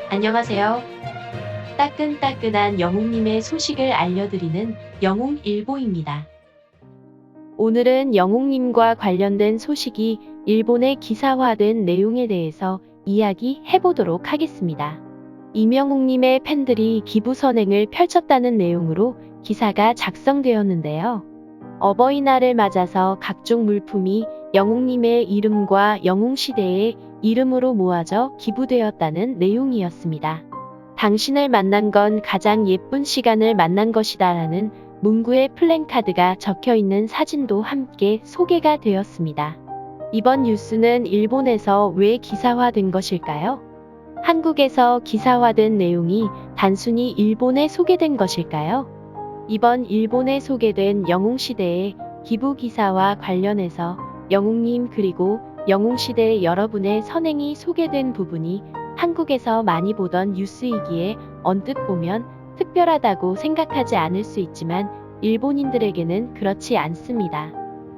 안녕하세요. 따끈따끈한 영웅님의 소식을 알려드리는 영웅일보입니다. 오늘은 영웅님과 관련된 소식이 일본에 기사화된 내용에 대해서 이야기해보도록 하겠습니다. 이명웅님의 팬들이 기부선행을 펼쳤다는 내용으로 기사가 작성되었는데요. 어버이날을 맞아서 각종 물품이 영웅님의 이름과 영웅시대의 이름으로 모아져 기부되었다는 내용이었습니다. 당신을 만난 건 가장 예쁜 시간을 만난 것이다 라는 문구의 플랜카드가 적혀있는 사진도 함께 소개가 되었습니다. 이번 뉴스는 일본에서 왜 기사화된 것일까요? 한국에서 기사화된 내용이 단순히 일본에 소개된 것일까요? 이번 일본에 소개된 영웅시대의 기부 기사와 관련해서 영웅님 그리고 영웅시대 여러분의 선행이 소개된 부분이 한국에서 많이 보던 뉴스이기에 언뜻 보면 특별하다고 생각하지 않을 수 있지만 일본인들에게는 그렇지 않습니다.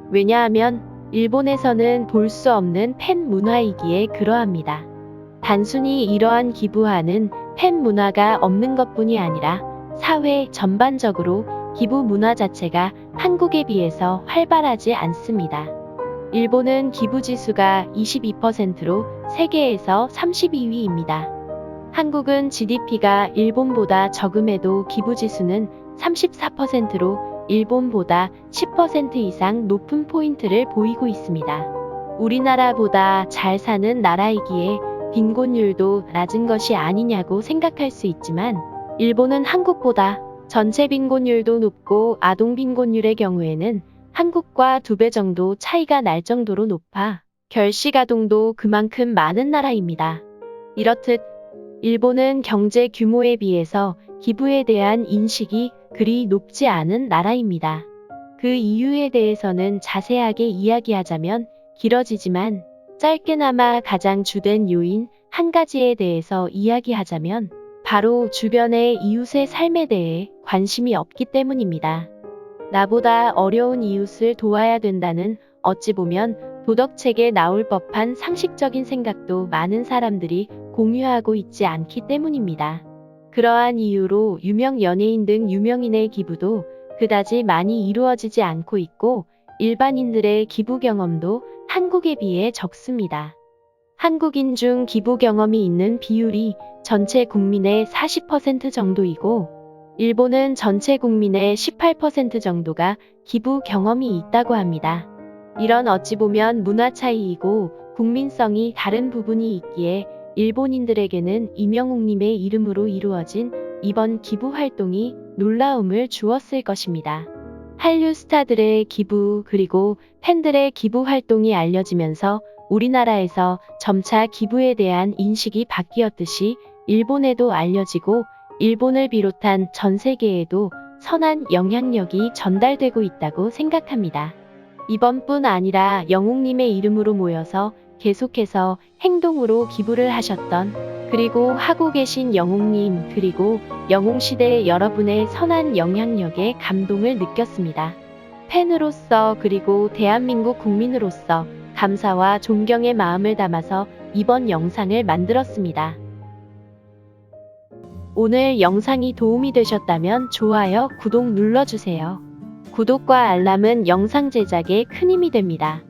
왜냐하면 일본에서는 볼 수 없는 팬 문화이기에 그러합니다. 단순히 이러한 기부하는 팬 문화가 없는 것뿐이 아니라 사회 전반적으로 기부 문화 자체가 한국에 비해서 활발하지 않습니다. 일본은 기부 지수가 22%로 세계에서 32위입니다. 한국은 GDP가 일본보다 적음에도 기부 지수는 34%로 일본보다 10% 이상 높은 포인트를 보이고 있습니다. 우리나라보다 잘 사는 나라이기에 빈곤율도 낮은 것이 아니냐고 생각할 수 있지만 일본은 한국보다 전체 빈곤율도 높고 아동 빈곤율의 경우에는 한국과 2배 정도 차이가 날 정도로 높아 결식아동도 그만큼 많은 나라입니다. 이렇듯 일본은 경제 규모에 비해서 기부에 대한 인식이 그리 높지 않은 나라입니다. 그 이유에 대해서는 자세하게 이야기하자면 길어지지만 짧게나마 가장 주된 요인 한 가지에 대해서 이야기하자면 바로 주변의 이웃의 삶에 대해 관심이 없기 때문입니다. 나보다 어려운 이웃을 도와야 된다는 어찌 보면 도덕책에 나올 법한 상식적인 생각도 많은 사람들이 공유하고 있지 않기 때문입니다. 그러한 이유로 유명 연예인 등 유명인의 기부도 그다지 많이 이루어지지 않고 있고 일반인들의 기부 경험도 한국에 비해 적습니다. 한국인 중 기부 경험이 있는 비율이 전체 국민의 40% 정도이고 일본은 전체 국민의 18% 정도가 기부 경험이 있다고 합니다. 이런 어찌 보면 문화 차이이고 국민성이 다른 부분이 있기에 일본인들에게는 이명웅님의 이름으로 이루어진 이번 기부 활동이 놀라움을 주었을 것입니다. 한류 스타들의 기부 그리고 팬들의 기부 활동이 알려지면서 우리나라에서 점차 기부에 대한 인식이 바뀌었듯이 일본에도 알려지고 일본을 비롯한 전 세계에도 선한 영향력이 전달되고 있다고 생각합니다. 이번뿐 아니라 영웅님의 이름으로 모여서 계속해서 행동으로 기부를 하셨던 그리고 하고 계신 영웅님 그리고 영웅시대 여러분의 선한 영향력에 감동을 느꼈습니다. 팬으로서 그리고 대한민국 국민으로서 감사와 존경의 마음을 담아서 이번 영상을 만들었습니다. 오늘 영상이 도움이 되셨다면 좋아요, 구독 눌러주세요. 구독과 알람은 영상 제작에 큰 힘이 됩니다.